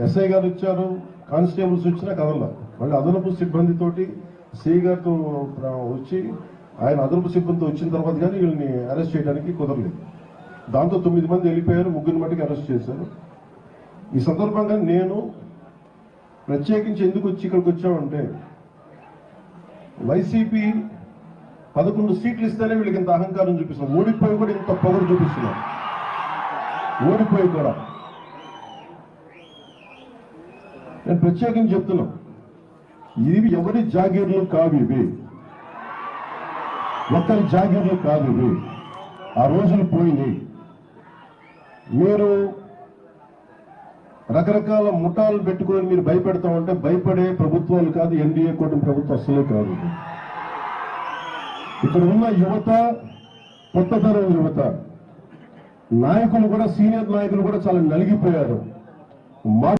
SI గారు వచ్చారు, constables వచ్చినా కదలా. మళ్ళీ అదనపు సిబ్బందితోటి సిఐ గారితో వచ్చి ఆయన అదనపు సిబ్బందితో వచ్చిన తర్వాత కానీ వీళ్ళని అరెస్ట్ చేయడానికి కుదరలేదు. దాంతో 9 మంది వెళ్ళిపోయారు, 3 మటుకు అరెస్ట్ చేశారు. ఈ సందర్భంగా నేను ప్రత్యేకించి ఎందుకు ఇక్కడికి వచ్చామంటే, వైసీపీ 11 సీట్లు ఇస్తేనే వీళ్ళకి ఇంత అహంకారం చూపిస్తున్నారు. ఓడిపోయి కూడా ఇంత పొగరు చూపిస్తున్నారు. ఓడిపోయి కూడా నేను ప్రత్యేకించి చెప్తున్నా, ఇవి ఎవరి జాగీర్లు కావు, ఇవి ఒక్కరి జాగీర్లు కాదు, ఇవి ఆ రోజులు పోయినాయి. మీరు రకరకాల ముఠాలు పెట్టుకొని మీరు భయపెడతామంటే భయపడే ప్రభుత్వాలు కాదు, ఎన్డీఏ కూటమి ప్రభుత్వం అసలే కాదు. ఇక్కడ ఉన్న యువత, కొత్త తరం యువత, నాయకులు కూడా, సీనియర్ నాయకులు కూడా చాలా నలిగిపోయారు.